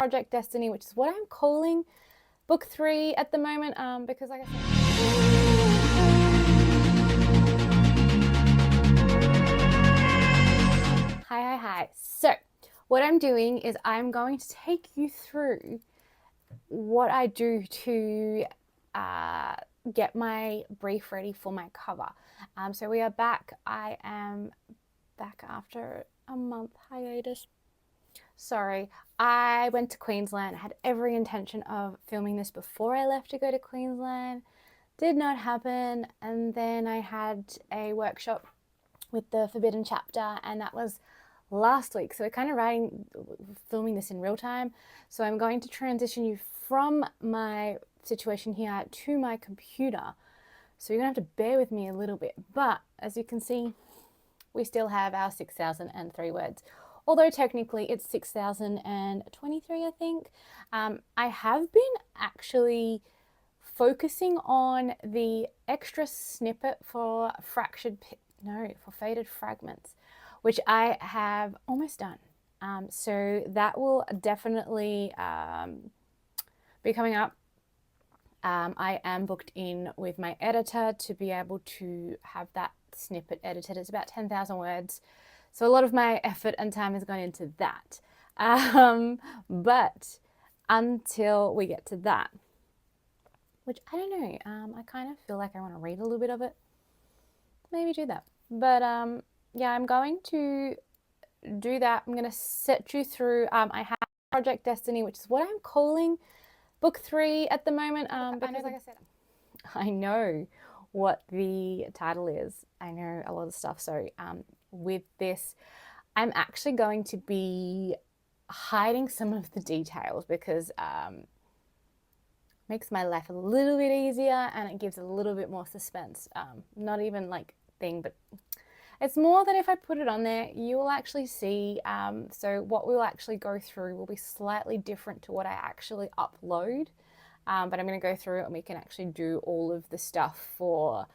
Project Destiny, which is what I'm calling book 3 at the moment, because like I said, hi. So what I'm doing is I'm going to take you through what I do to get my brief ready for my cover. So we are back. I am back after a month hiatus. Sorry, I went to Queensland. I had every intention of filming this before I left to go to Queensland. Did not happen. And then I had a workshop with the Forbidden Chapter, and that was last week. So we're kind of filming this in real time. So I'm going to transition you from my situation here to my computer. So you're gonna have to bear with me a little bit. But as you can see, we still have our 6,003 words. Although technically it's 6,023, I think. I have been actually focusing on the extra snippet for faded fragments, which I have almost done. So that will definitely be coming up. I am booked in with my editor to be able to have that snippet edited. It's about 10,000 words. So a lot of my effort and time has gone into that. But until we get to that, which I don't know, I kind of feel like I want to read a little bit of it. Maybe do that. But yeah, I'm going to do that. I'm going to set you through. I have Project Destiny, which is what I'm calling book 3 at the moment. Because like I said, I know what the title is. I know a lot of stuff. So with this, I'm actually going to be hiding some of the details because makes my life a little bit easier and it gives a little bit more suspense. Not even like thing, but it's more that if I put it on there, you will actually see. So what we'll actually go through will be slightly different to what I actually upload. But I'm going to go through it and we can actually do all of the stuff for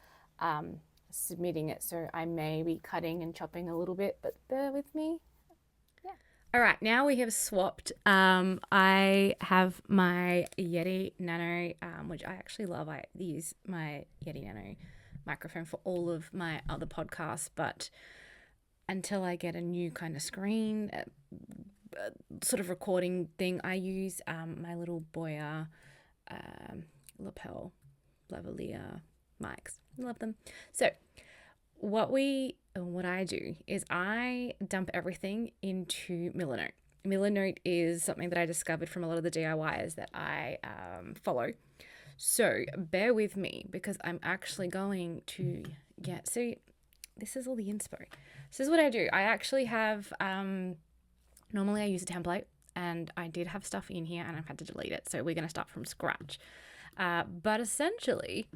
submitting it. So I may be cutting and chopping a little bit, but bear with me. Yeah. All right, now we have swapped. I have my Yeti Nano, which I actually love. I use my Yeti Nano microphone for all of my other podcasts, but until I get a new kind of screen, sort of recording thing, I use my little Boya lapel lavalier mics. Love them. So what I do is I dump everything into Milanote. Milanote is something that I discovered from a lot of the DIYers that I follow. So bear with me because I'm actually going to see, this is all the inspo. This is what I do. I actually have, normally I use a template and I did have stuff in here and I've had to delete it. So we're going to start from scratch. But essentially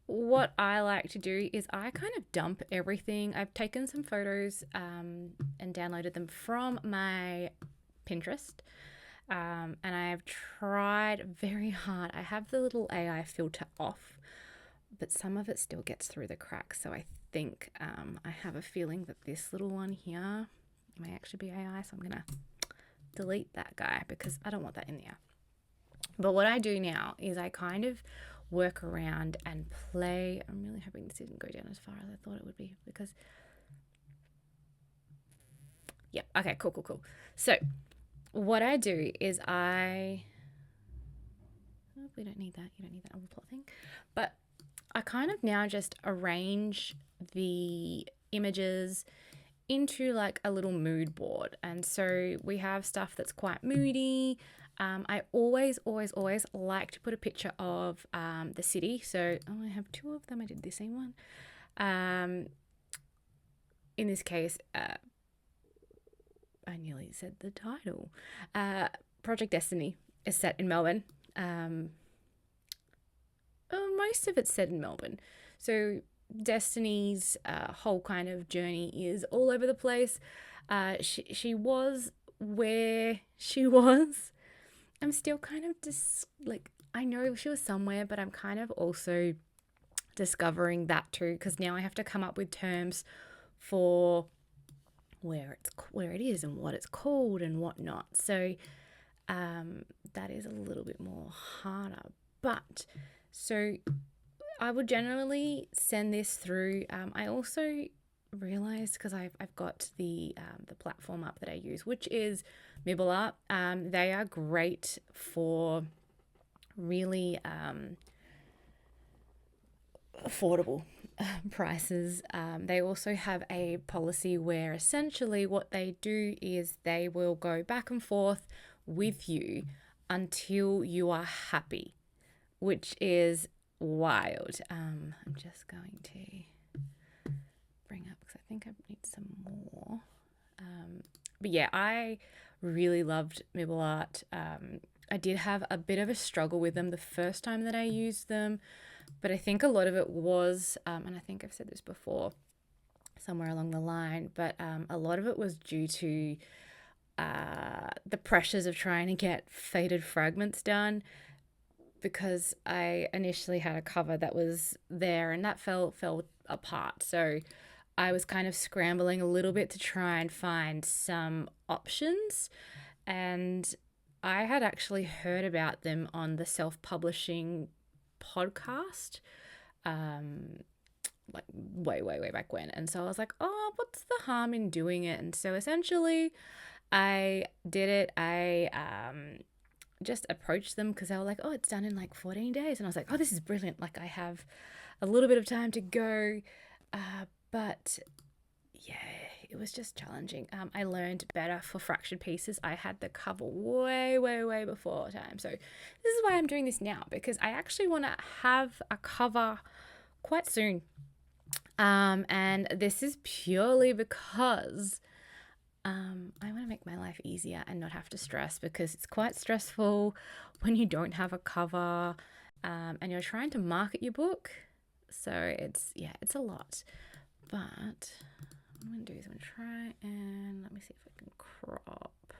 what I like to do is I kind of dump everything. I've taken some photos and downloaded them from my Pinterest. And I've tried very hard. I have the little AI filter off, but some of it still gets through the cracks. So I think I have a feeling that this little one here may actually be AI. So I'm going to delete that guy because I don't want that in there. But what I do now is I kind of work around and play. I'm really hoping this didn't go down as far as I thought it would be because, yeah, okay, cool. So what I do is we don't need that. You don't need that on the plot thing. But I kind of now just arrange the images into like a little mood board. And so we have stuff that's quite moody. I always like to put a picture of the city. So I have 2 of them. I did the same one. In this case, I nearly said the title. Project Destiny is set in Melbourne. Most of it's set in Melbourne. So Destiny's whole kind of journey is all over the place. She was where she was. I'm still kind of I know she was somewhere, but I'm kind of also discovering that too, because now I have to come up with terms for where it is and what it's called and whatnot. So that is a little bit more harder. But so I would generally send this through. I also realized, because I've got the platform up that I use, which is Milanote. They are great for really affordable prices. They also have a policy where essentially what they do is they will go back and forth with you until you are happy, which is wild. I'm just going to bring up, because I think I need some more. But yeah, I really loved Milanote. I did have a bit of a struggle with them the first time that I used them, but I think a lot of it was, and I think I've said this before somewhere along the line, but a lot of it was due to the pressures of trying to get faded fragments done, because I initially had a cover that was there and that fell apart. So I was kind of scrambling a little bit to try and find some options, and I had actually heard about them on the self-publishing podcast, like way back when. And so I was like, oh, what's the harm in doing it? And so essentially I did it. I just approached them because they were like, oh, it's done in like 14 days. And I was like, oh, this is brilliant. Like, I have a little bit of time to go. But yeah, it was just challenging. I learned better for fractured pieces. I had the cover way before time. So this is why I'm doing this now, because I actually want to have a cover quite soon. And this is purely because I want to make my life easier and not have to stress, because it's quite stressful when you don't have a cover and you're trying to market your book. So it's a lot. But what I'm going to do is I'm going to try and let me see if I can crop.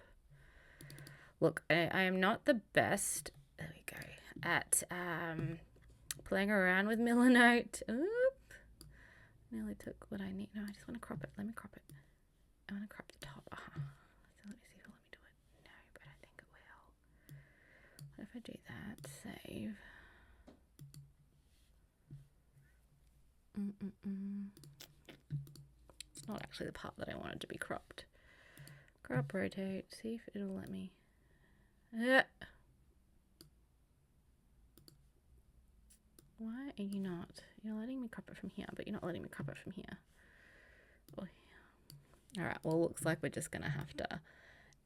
Look, I am not the best, there we go, at playing around with Milanote. Oop. Nearly took what I need. No, I just want to crop it. Let me crop it. I want to crop the top. So let me see if it'll let me do it. No, but I think it will. What if I do that? Save. It's not actually the part that I wanted to be cropped. Crop, rotate, see if it'll let me. Why are you not? You're letting me crop it from here, but you're not letting me crop it from here. Oh, yeah. Alright, well, looks like we're just going to have to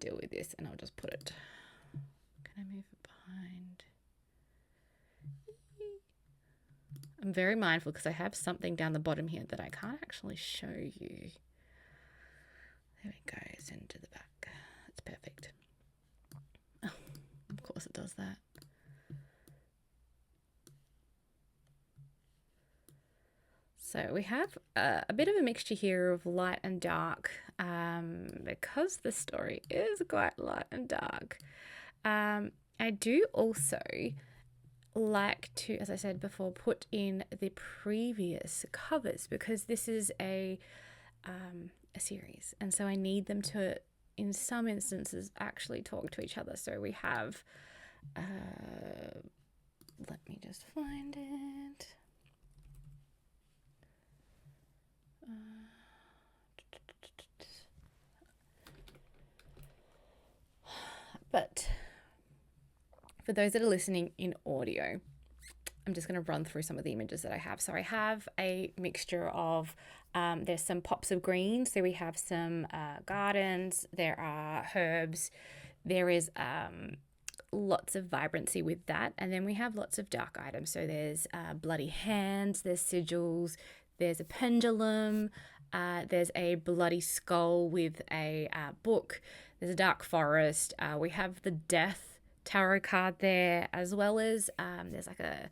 deal with this, and I'll just put it. Can I move it behind? I'm very mindful because I have something down the bottom here that I can't actually show you. There we go, send to the back. That's perfect. Oh, of course it does that. So we have a bit of a mixture here of light and dark, because the story is quite light and dark. I do also like to, as I said before, put in the previous covers, because this is a series, and so I need them to, in some instances, actually talk to each other. So we have, let me just find it. But for those that are listening in audio, I'm just going to run through some of the images that I have. So I have a mixture of, there's some pops of green. So we have some gardens, there are herbs, there is lots of vibrancy with that. And then we have lots of dark items. So there's bloody hands, there's sigils, there's a pendulum, there's a bloody skull with a book, there's a dark forest, we have the death tarot card there, as well as there's like a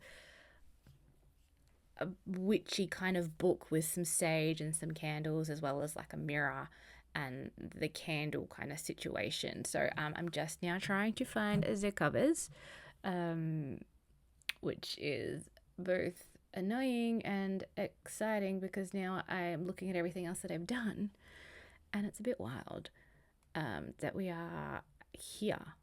witchy kind of book with some sage and some candles, as well as like a mirror and the candle kind of situation. So I'm just now trying to find the covers, which is both annoying and exciting, because now I'm looking at everything else that I've done, and it's a bit wild that we are here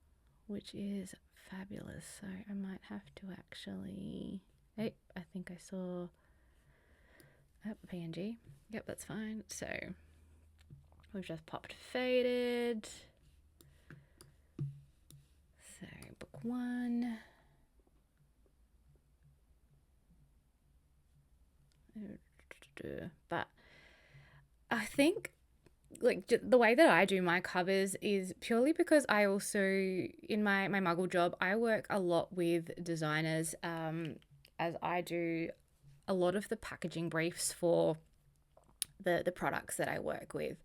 which is fabulous. So I might have to actually, hey, I think I saw PNG. Yep, that's fine. So we've just popped faded. So book one. But I think like the way that I do my covers is purely because I also, in my muggle job, I work a lot with designers, as I do a lot of the packaging briefs for the products that I work with.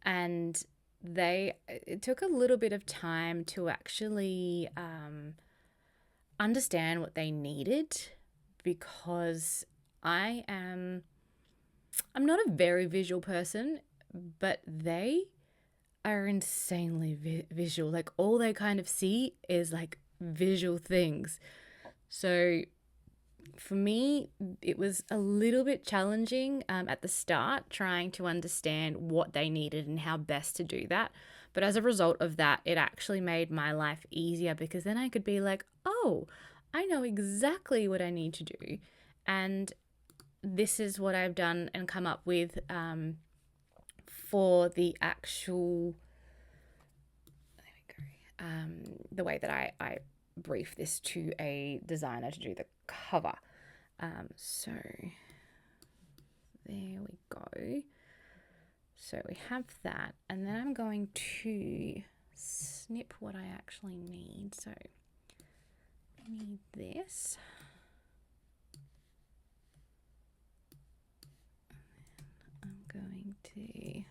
And it took a little bit of time to actually understand what they needed, because I'm not a very visual person, but they are insanely visual. Like all they kind of see is like visual things. So for me, it was a little bit challenging at the start, trying to understand what they needed and how best to do that. But as a result of that, it actually made my life easier, because then I could be like, oh, I know exactly what I need to do. And this is what I've done and come up with for the actual, the way that I brief this to a designer to do the cover. So there we go. So we have that, and then I'm going to snip what I actually need. So I need this. I'm going to,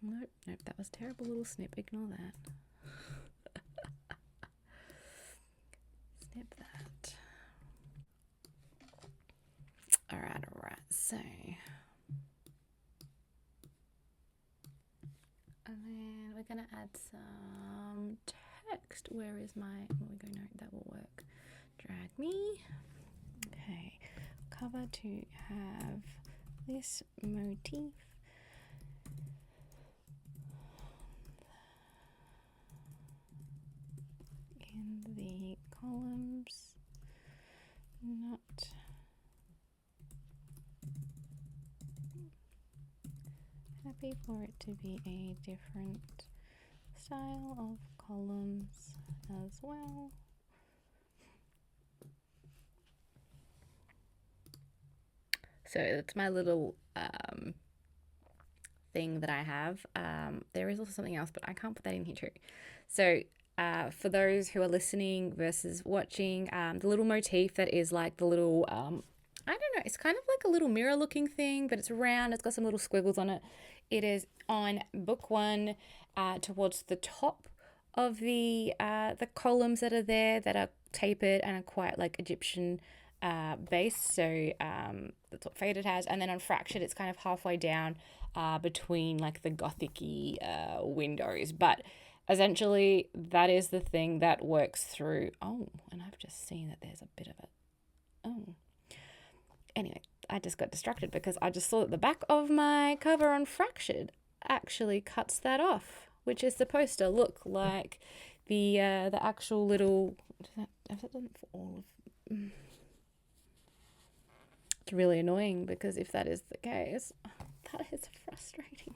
nope, that was terrible little snip, ignore that. Snip that. All right, so, and then we're gonna add some text. Where is my, oh, we go, no, that will work. Drag me. Okay, cover to have this motif. In the columns, not happy for it to be a different style of columns as well. So that's my little thing that I have. There is also something else, but I can't put that in here too. So for those who are listening versus watching, the little motif that is like the little, I don't know, it's kind of like a little mirror looking thing, but it's round, it's got some little squiggles on it. It is on book one, towards the top of the columns that are there, that are tapered and are quite like Egyptian base. So that's what faded has. And then on fractured, it's kind of halfway down between like the gothic-y windows. But essentially, that is the thing that works through. Oh, and I've just seen that there's a bit of it. Oh. Anyway, I just got distracted because I just saw that the back of my cover on Fractured actually cuts that off, which is supposed to look like the actual little. Has that done for all of? It's really annoying, because if that is the case, that is frustrating.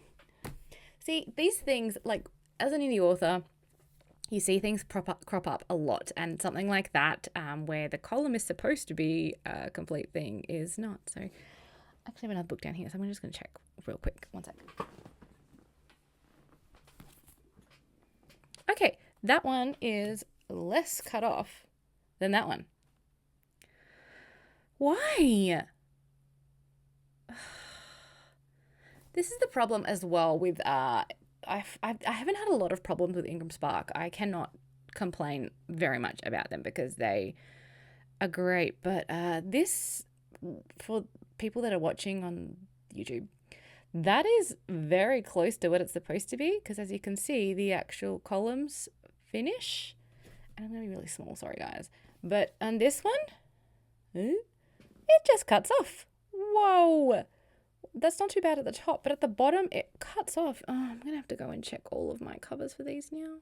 See, these things, like as an indie author, you see things crop up a lot, and something like that, where the column is supposed to be a complete thing, is not. So I actually have another book down here, so I'm just going to check real quick. One sec. Okay, that one is less cut off than that one. Why? This is the problem as well with I haven't had a lot of problems with Ingram Spark. I cannot complain very much about them because they are great. But this, for people that are watching on YouTube, that is very close to what it's supposed to be, because as you can see, the actual columns finish. And I'm going to be really small, sorry guys. But on this one, it just cuts off. Whoa! that's not too bad at the top, but at the bottom it cuts off. Oh, I'm gonna have to go and check all of my covers for these now.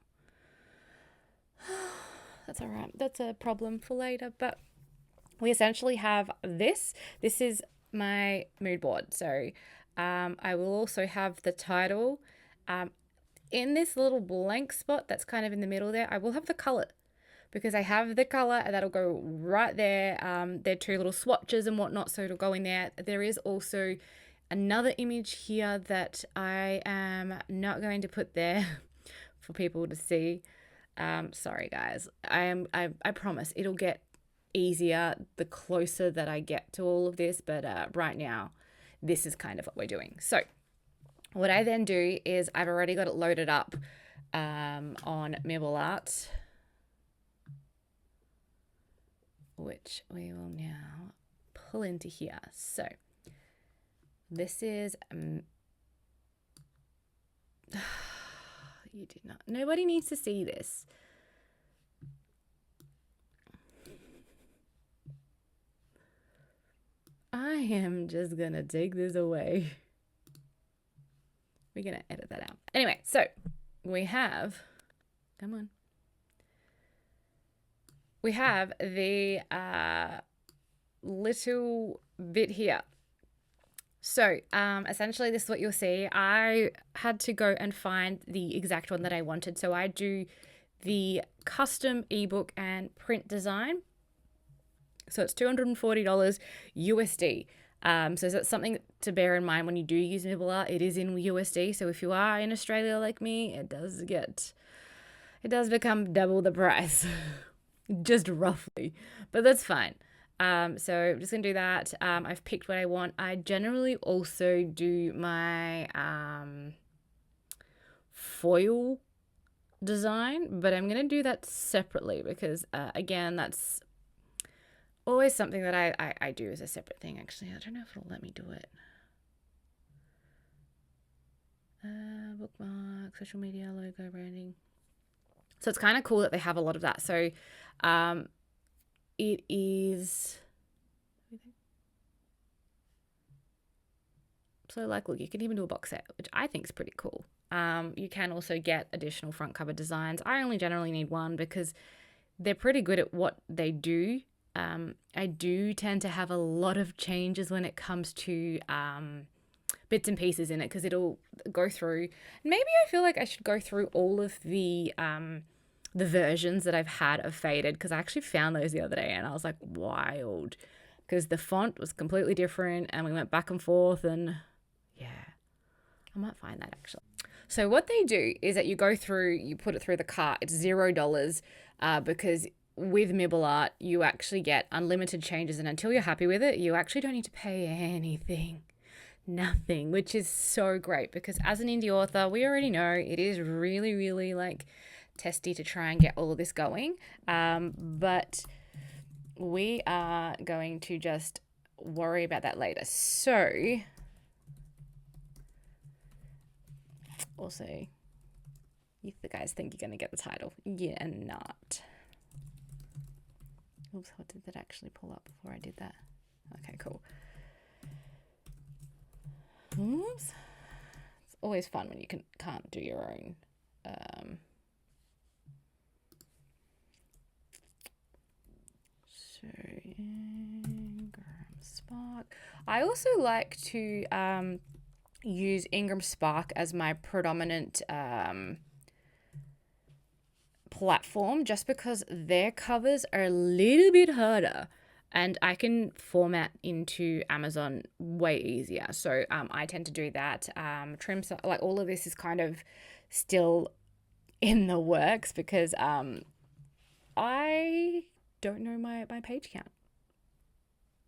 That's all right. That's a problem for later. But we essentially have this. This is my mood board. So I will also have the title. In this little blank spot that's kind of in the middle there, I will have the color, because I have the color that'll go right there. There are two little swatches and whatnot, so it'll go in there. There is also another image here that I am not going to put there for people to see. Sorry guys, I promise it'll get easier the closer that I get to all of this, but right now this is kind of what we're doing. So what I then do is I've already got it loaded up on Milanote, which we will now pull into here. So this is you did not, nobody needs to see this. I am just gonna take this away. We're gonna edit that out. Anyway, so we have, come on. We have the little bit here. So essentially this is what you'll see. I had to go and find the exact one that I wanted. So I do the custom ebook and print design. So it's $240 USD. So that's something to bear in mind when you do use Milanote. It is in USD. So if you are in Australia like me, it does become double the price, just roughly, but that's fine. So I'm just gonna do that. I've picked what I want. I generally also do my foil design, but I'm gonna do that separately because again, that's always something that I do as a separate thing. Actually, I don't know if it'll let me do it. Bookmark, social media, logo, branding. So it's kind of cool that they have a lot of that. So it is, so like, look, you can even do a box set, which I think is pretty cool. You can also get additional front cover designs. I only generally need one because they're pretty good at what they do. I do tend to have a lot of changes when it comes to bits and pieces in it, because it'll go through. Maybe I feel like I should go through all of the versions that I've had of Faded, because I actually found those the other day and I was like, wild, because the font was completely different and we went back and forth, and yeah, I might find that actually. So what they do is that you go through, you put it through the cart. It's $0 because with Milanote you actually get unlimited changes, and until you're happy with it, you actually don't need to pay anything. Nothing, which is so great, because as an indie author, we already know it is really, really like testy to try and get all of this going. But we are going to just worry about that later. So also, if the guys think you're going to get the title, you're not. Oops, what did that actually pull up before I did that? Okay, cool. Oops. It's always fun when you can't do your own. So Ingram Spark. I also like to use Ingram Spark as my predominant platform, just because their covers are a little bit harder and I can format into Amazon way easier. So I tend to do that. Trim, like all of this is kind of still in the works because I don't know my page count,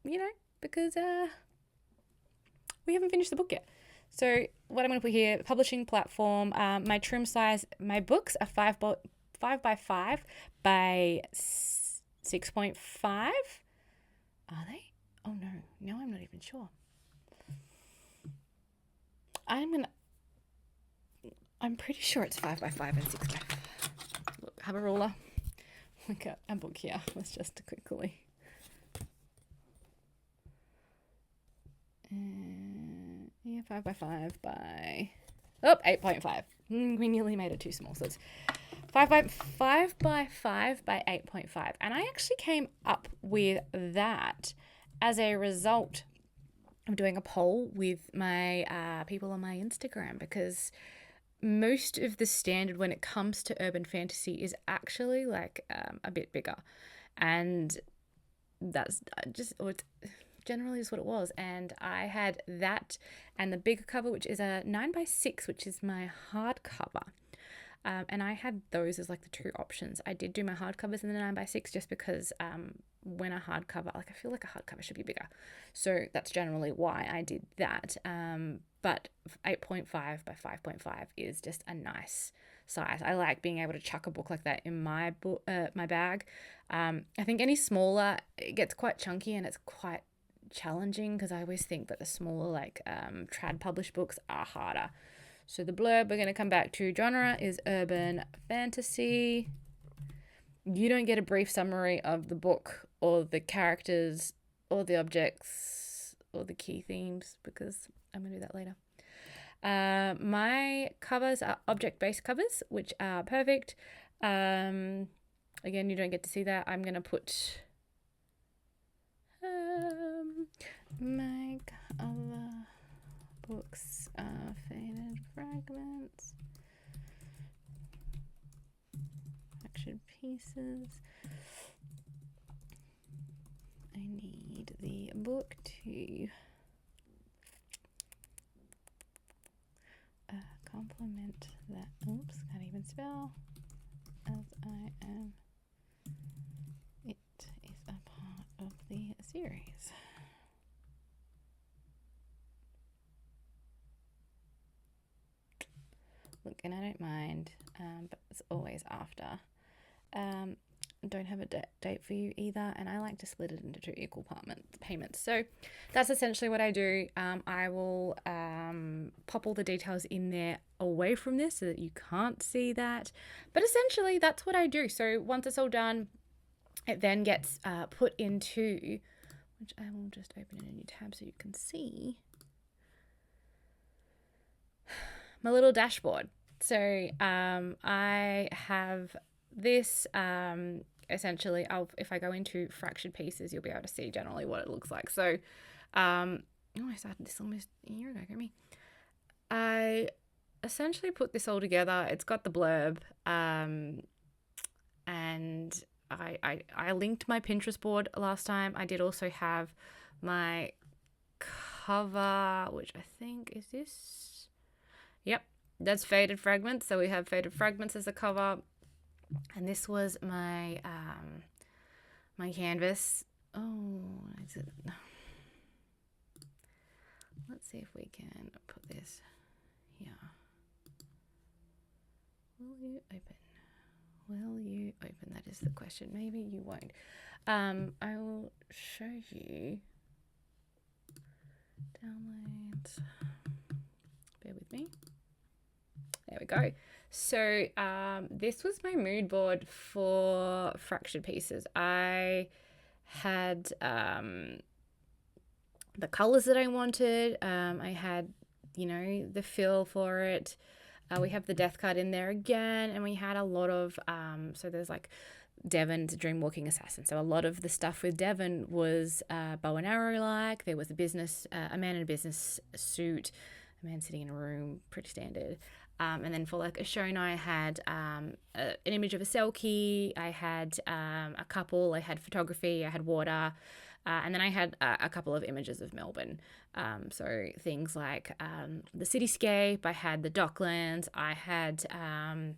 you know, because we haven't finished the book yet. So what I'm going to put here, publishing platform, my trim size, my books are 5 by 5 by 6.5. Are they? Oh no, now I'm not even sure. I'm pretty sure it's 5 by 5 and 6 by 5. Look, have a ruler. Look at a book here. Let's just quickly. Yeah, 5 by 5 by... Oh, 8.5. We nearly made it too small. So it's 5 by 5 by 5 by 8.5. And I actually came up with that as a result of doing a poll with my people on my Instagram, because most of the standard when it comes to urban fantasy is actually like a bit bigger. And that's just... It generally is what it was. And I had that and the bigger cover, which is a 9 by 6, which is my hardcover. And I had those as like the two options. I did do my hardcovers in the 9 by 6 just because when a hardcover, like I feel like a hardcover should be bigger. So that's generally why I did that. But 8.5 by 5.5 is just a nice size. I like being able to chuck a book like that in my my bag. I think any smaller, it gets quite chunky and it's quite challenging, because I always think that the smaller like trad published books are harder. So the blurb we're going to come back to, genre is urban fantasy. You don't get a brief summary of the book or the characters or the objects or the key themes, because I'm going to do that later. My covers are object-based covers, which are perfect. Again, you don't get to see that. I'm going to put my cover books are faded fragments, fractured pieces. I need the book to complement that. Oops, can't even spell. As I am. It is a part of the series. Look, and I don't mind, but it's always after. Don't have a date for you either, and I like to split it into 2 equal payments. So that's essentially what I do. I will pop all the details in there away from this so that you can't see that. But essentially, that's what I do. So once it's all done, it then gets put into, which I will just open in a new tab so you can see, my little dashboard. So I have this, essentially, if I go into fractured pieces, you'll be able to see generally what it looks like. So, I started this almost a year ago, me. I essentially put this all together. It's got the blurb, and I linked my Pinterest board last time. I did also have my cover, which I think is this. Yep. That's faded fragments. So we have faded fragments as a cover. And this was my my canvas. Oh, is it? Let's see if we can put this here. Will you open? Will you open? That is the question. Maybe you won't. I will show you. Downloads. Bear with me. There we go. So this was my mood board for fractured pieces. I had the colors that I wanted. I had, the feel for it. We have the death card in there again, and we had a lot of, so there's like Devon's Dreamwalking Assassin. So a lot of the stuff with Devon was bow and arrow like. There was a man in a business suit, a man sitting in a room, pretty standard. And then for like a Shona, I had an image of a selkie, I had a couple, I had photography, I had water, and then I had a couple of images of Melbourne. So things like the cityscape, I had the docklands, I had I'm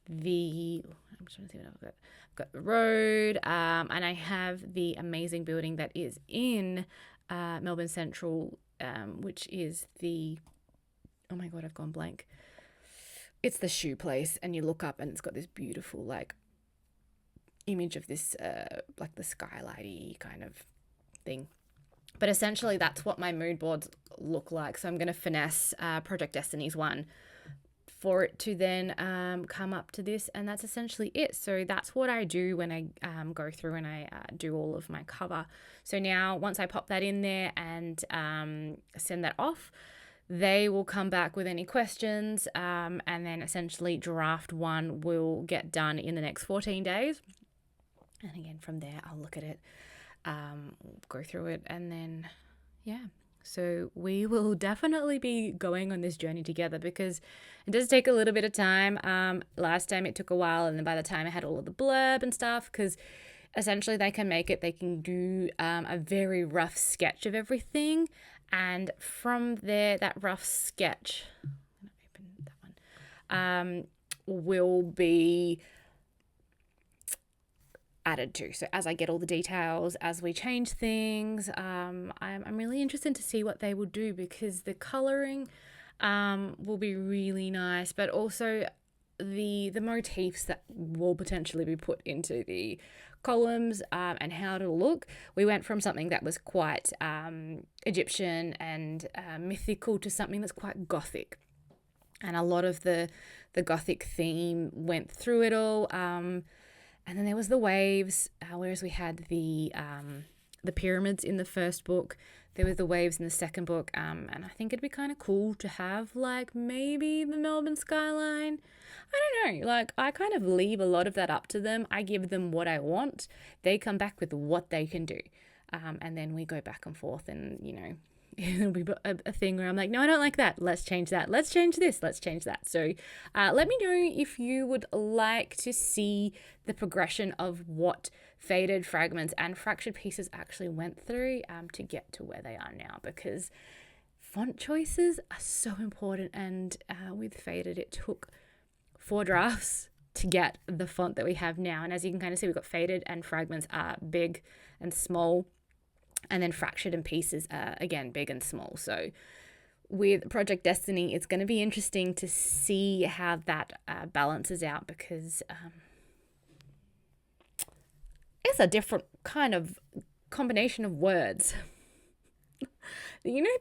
trying to see what I've got. I've got the road, and I have the amazing building that is in Melbourne Central, which is oh my God, I've gone blank. It's the shoe place, and you look up and it's got this beautiful like image of this like the skylighty kind of thing. But essentially that's what my mood boards look like. So I'm going to finesse Project Destiny's one for it to then come up to this, and that's essentially it. So that's what I do when I go through and I do all of my cover. So now once I pop that in there and send that off, They will come back with any questions, and then essentially draft 1 will get done in the next 14 days. And again, from there, I'll look at it, go through it, and then, yeah. So we will definitely be going on this journey together, because it does take a little bit of time. Last time it took a while, and then by the time I had all of the blurb and stuff, because essentially they can do a very rough sketch of everything. And from there, that rough sketch, I'm gonna open that one, will be added to. So as I get all the details, as we change things, I'm really interested to see what they will do, because the coloring will be really nice, but also the motifs that will potentially be put into the columns, and how it'll look. We went from something that was quite Egyptian and mythical to something that's quite Gothic, and a lot of the Gothic theme went through it all. And then there was the waves, whereas we had the pyramids in the first book. There were the waves in the second book, and I think it'd be kind of cool to have like maybe the Melbourne skyline. I don't know, like I kind of leave a lot of that up to them. I give them what I want. They come back with what they can do. And then we go back and forth, and, you know, it'll be a thing where I'm like, no, I don't like that. Let's change that. Let's change this. Let's change that. So let me know if you would like to see the progression of what faded fragments and fractured pieces actually went through to get to where they are now, because font choices are so important. And with faded, it took 4 drafts to get the font that we have now. And as you can kind of see, we've got faded and fragments are big and small. And then fractured and pieces are, again, big and small. So with Project Destiny, it's going to be interesting to see how that balances out, because it's a different kind of combination of words. Do you know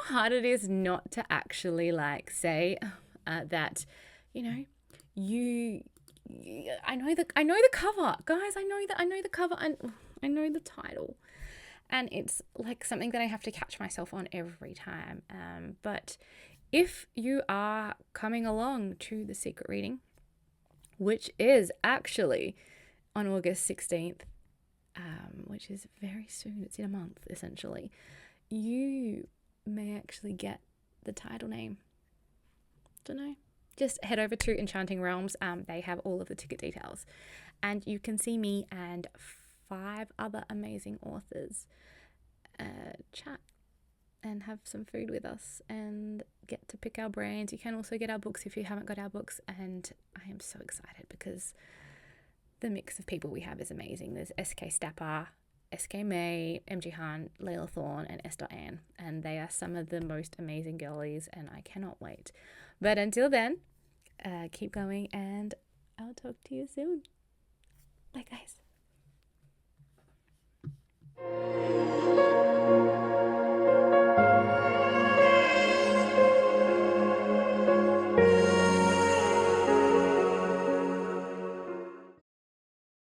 how hard it is not to actually like say that, you know, I know the cover, guys. I know the cover, and I know the title. And it's like something that I have to catch myself on every time. But if you are coming along to the secret reading, which is actually on August 16th, which is very soon, it's in a month essentially, you may actually get the title name. Don't know. Just head over to Enchanting Realms. They have all of the ticket details. And you can see me and 5 other amazing authors chat and have some food with us and get to pick our brains. You can also get our books if you haven't got our books, and I am so excited because the mix of people we have is amazing. There's SK Stapper, SK May, MG Hunt, Layla Thorne, and Esther Ann, and they are some of the most amazing girlies, and I cannot wait. But until then, keep going, and I'll talk to you soon. Bye, guys.